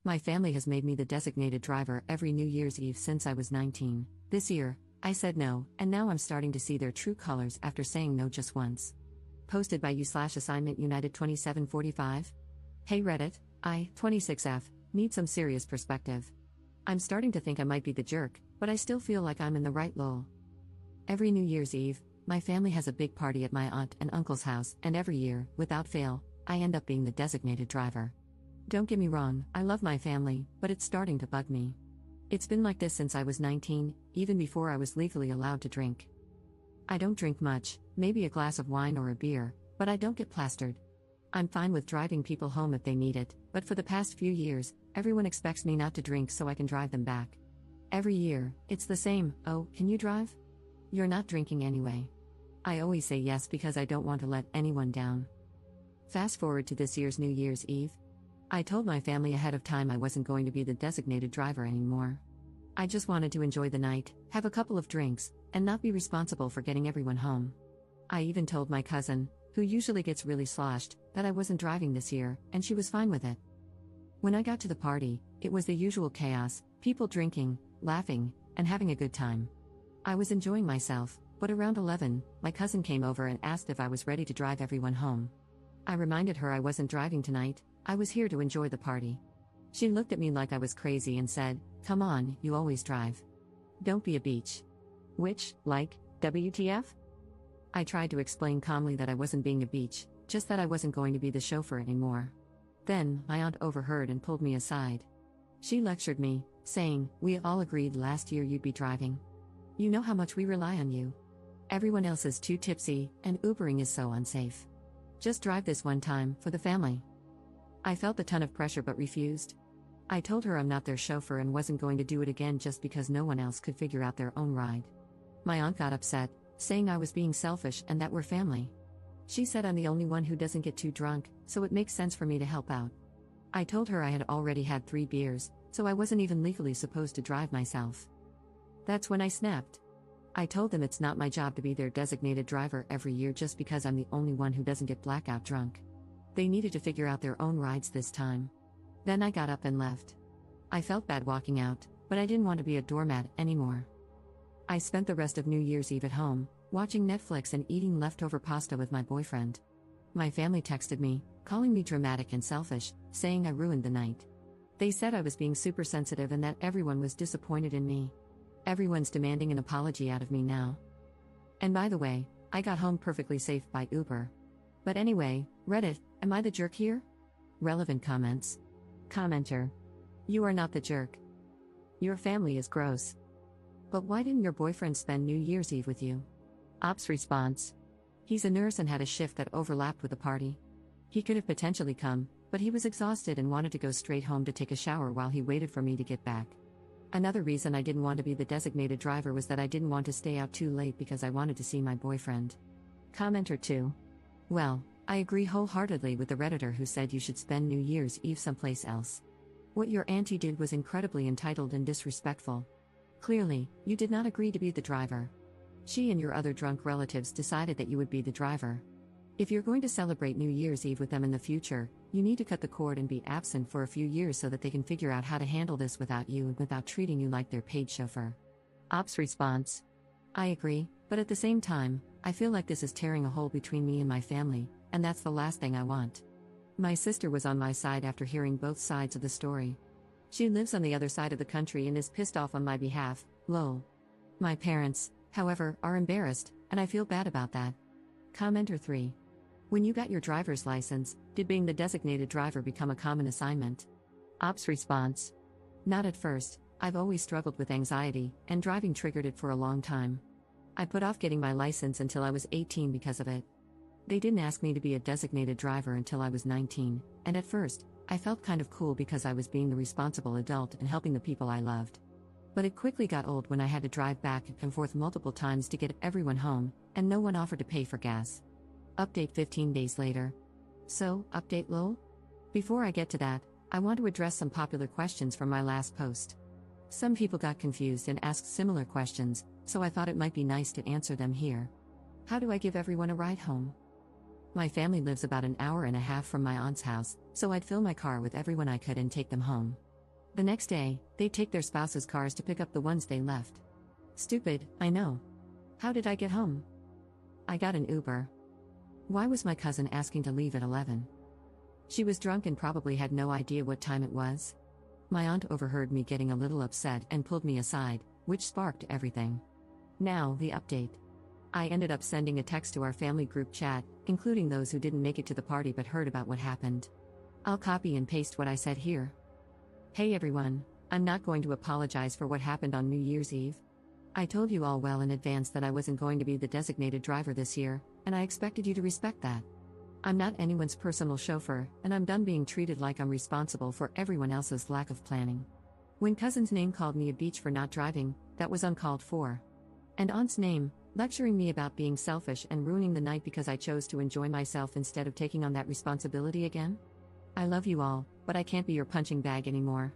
My family has made me the designated driver every New Year's Eve since I was 19. This year, I said no, and now I'm starting to see their true colors after saying no just once. Posted by you/assignment United 2745. Hey Reddit, I, 26F, need some serious perspective. I'm starting to think I might be the jerk, but I still feel like I'm in the right lol. Every New Year's Eve, my family has a big party at my aunt and uncle's house, and every year, without fail, I end up being the designated driver. Don't get me wrong, I love my family, but it's starting to bug me. It's been like this since I was 19, even before I was legally allowed to drink. I don't drink much, maybe a glass of wine or a beer, but I don't get plastered. I'm fine with driving people home if they need it, but for the past few years, everyone expects me not to drink so I can drive them back. Every year, it's the same. Oh, can you drive? You're not drinking anyway. I always say yes because I don't want to let anyone down. Fast forward to this year's New Year's Eve. I told my family ahead of time I wasn't going to be the designated driver anymore. I just wanted to enjoy the night, have a couple of drinks, and not be responsible for getting everyone home. I even told my cousin, who usually gets really sloshed, that I wasn't driving this year, and she was fine with it. When I got to the party, it was the usual chaos, people drinking, laughing, and having a good time. I was enjoying myself, but around 11, my cousin came over and asked if I was ready to drive everyone home. I reminded her I wasn't driving tonight, I was here to enjoy the party. She looked at me like I was crazy and said, "Come on, you always drive. Don't be a beach." Which, like, WTF? I tried to explain calmly that I wasn't being a beach, just that I wasn't going to be the chauffeur anymore. Then, my aunt overheard and pulled me aside. She lectured me, saying, "We all agreed last year you'd be driving. You know how much we rely on you. Everyone else is too tipsy, and Ubering is so unsafe. Just drive this one time, for the family." I felt a ton of pressure but refused. I told her I'm not their chauffeur and wasn't going to do it again just because no one else could figure out their own ride. My aunt got upset, saying I was being selfish and that we're family. She said I'm the only one who doesn't get too drunk, so it makes sense for me to help out. I told her I had already had 3 beers, so I wasn't even legally supposed to drive myself. That's when I snapped. I told them it's not my job to be their designated driver every year just because I'm the only one who doesn't get blackout drunk. They needed to figure out their own rides this time. Then I got up and left. I felt bad walking out, but I didn't want to be a doormat anymore. I spent the rest of New Year's Eve at home, watching Netflix and eating leftover pasta with my boyfriend. My family texted me, calling me dramatic and selfish, saying I ruined the night. They said I was being super sensitive and that everyone was disappointed in me. Everyone's demanding an apology out of me now. And by the way, I got home perfectly safe by Uber. But anyway, Reddit, am I the jerk here? Relevant comments. Commenter. You are not the jerk. Your family is gross. But why didn't your boyfriend spend New Year's Eve with you? Ops response. He's a nurse and had a shift that overlapped with the party. He could have potentially come, but he was exhausted and wanted to go straight home to take a shower while he waited for me to get back. Another reason I didn't want to be the designated driver was that I didn't want to stay out too late because I wanted to see my boyfriend. Commenter 2. Well, I agree wholeheartedly with the Redditor who said you should spend New Year's Eve someplace else. What your auntie did was incredibly entitled and disrespectful. Clearly, you did not agree to be the driver. She and your other drunk relatives decided that you would be the driver. If you're going to celebrate New Year's Eve with them in the future, you need to cut the cord and be absent for a few years so that they can figure out how to handle this without you and without treating you like their paid chauffeur. Ops response. I agree, but at the same time, I feel like this is tearing a hole between me and my family, and that's the last thing I want. My sister was on my side after hearing both sides of the story. She lives on the other side of the country and is pissed off on my behalf, lol. My parents, however, are embarrassed, and I feel bad about that. Commenter 3. When you got your driver's license, did being the designated driver become a common assignment? Ops response. Not at first, I've always struggled with anxiety, and driving triggered it for a long time. I put off getting my license until I was 18 because of it. They didn't ask me to be a designated driver until I was 19, and at first, I felt kind of cool because I was being the responsible adult and helping the people I loved. But it quickly got old when I had to drive back and forth multiple times to get everyone home, and no one offered to pay for gas. Update 15 days later. So, update lol? Before I get to that, I want to address some popular questions from my last post. Some people got confused and asked similar questions, so I thought it might be nice to answer them here. How do I give everyone a ride home? My family lives about an hour and a half from my aunt's house, so I'd fill my car with everyone I could and take them home. The next day, they take their spouses' cars to pick up the ones they left. Stupid, I know. How did I get home? I got an Uber. Why was my cousin asking to leave at 11? She was drunk and probably had no idea what time it was. My aunt overheard me getting a little upset and pulled me aside, which sparked everything. Now, the update. I ended up sending a text to our family group chat, including those who didn't make it to the party but heard about what happened. I'll copy and paste what I said here. Hey everyone, I'm not going to apologize for what happened on New Year's Eve. I told you all well in advance that I wasn't going to be the designated driver this year, and I expected you to respect that. I'm not anyone's personal chauffeur, and I'm done being treated like I'm responsible for everyone else's lack of planning. When cousin's name called me a beach for not driving, that was uncalled for. And aunt's name, lecturing me about being selfish and ruining the night because I chose to enjoy myself instead of taking on that responsibility again? I love you all, but I can't be your punching bag anymore.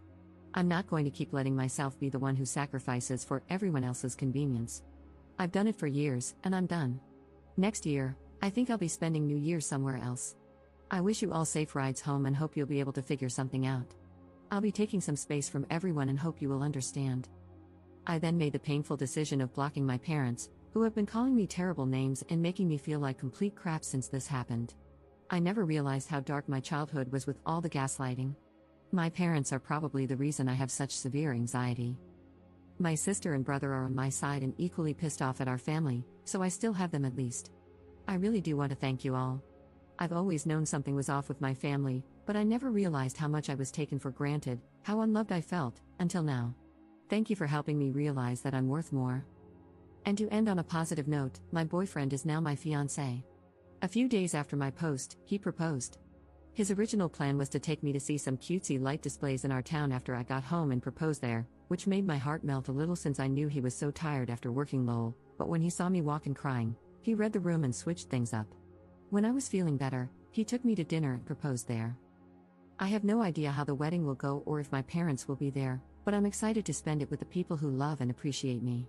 I'm not going to keep letting myself be the one who sacrifices for everyone else's convenience. I've done it for years, and I'm done. Next year, I think I'll be spending New Year's somewhere else. I wish you all safe rides home and hope you'll be able to figure something out. I'll be taking some space from everyone and hope you will understand. I then made the painful decision of blocking my parents, who have been calling me terrible names and making me feel like complete crap since this happened. I never realized how dark my childhood was with all the gaslighting. My parents are probably the reason I have such severe anxiety. My sister and brother are on my side and equally pissed off at our family, so I still have them at least. I really do want to thank you all. I've always known something was off with my family, but I never realized how much I was taken for granted, how unloved I felt, until now. Thank you for helping me realize that I'm worth more. And to end on a positive note, my boyfriend is now my fiancé. A few days after my post, he proposed. His original plan was to take me to see some cutesy light displays in our town after I got home and propose there, which made my heart melt a little since I knew he was so tired after working lol, but when he saw me walk and crying, he read the room and switched things up. When I was feeling better, he took me to dinner and proposed there. I have no idea how the wedding will go or if my parents will be there, but I'm excited to spend it with the people who love and appreciate me.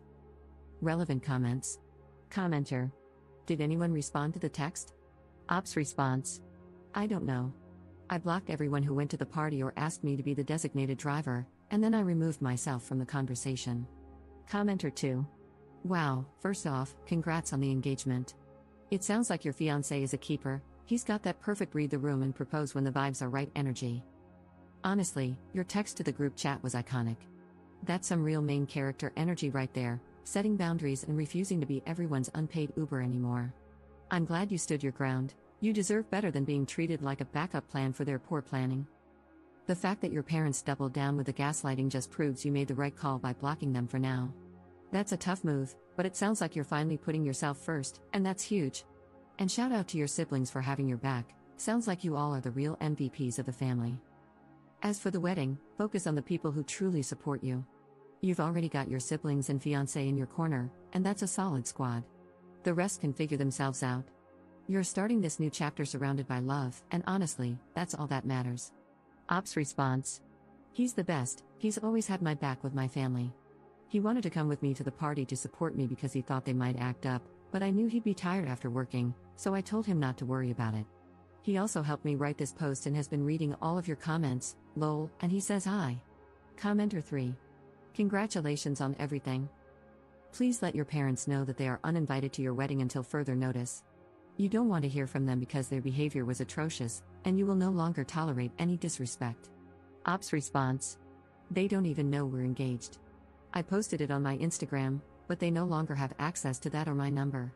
Relevant comments. Commenter. Did anyone respond to the text? Ops response. I don't know. I blocked everyone who went to the party or asked me to be the designated driver, and then I removed myself from the conversation. Commenter 2. Wow, first off, congrats on the engagement. It sounds like your fiancé is a keeper, he's got that perfect read the room and propose when the vibes are right energy. Honestly, your text to the group chat was iconic. That's some real main character energy right there, setting boundaries and refusing to be everyone's unpaid Uber anymore. I'm glad you stood your ground. You deserve better than being treated like a backup plan for their poor planning. The fact that your parents doubled down with the gaslighting just proves you made the right call by blocking them for now. That's a tough move, but it sounds like you're finally putting yourself first, and that's huge. And shout out to your siblings for having your back, sounds like you all are the real MVPs of the family. As for the wedding, focus on the people who truly support you. You've already got your siblings and fiancé in your corner, and that's a solid squad. The rest can figure themselves out. You're starting this new chapter surrounded by love, and honestly, that's all that matters. Ops response. He's the best, he's always had my back with my family. He wanted to come with me to the party to support me because he thought they might act up, but I knew he'd be tired after working, so I told him not to worry about it. He also helped me write this post and has been reading all of your comments, lol, and he says hi. Commenter 3. Congratulations on everything. Please let your parents know that they are uninvited to your wedding until further notice. You don't want to hear from them because their behavior was atrocious, and you will no longer tolerate any disrespect. Ops response. They don't even know we're engaged. I posted it on my Instagram, but they no longer have access to that or my number.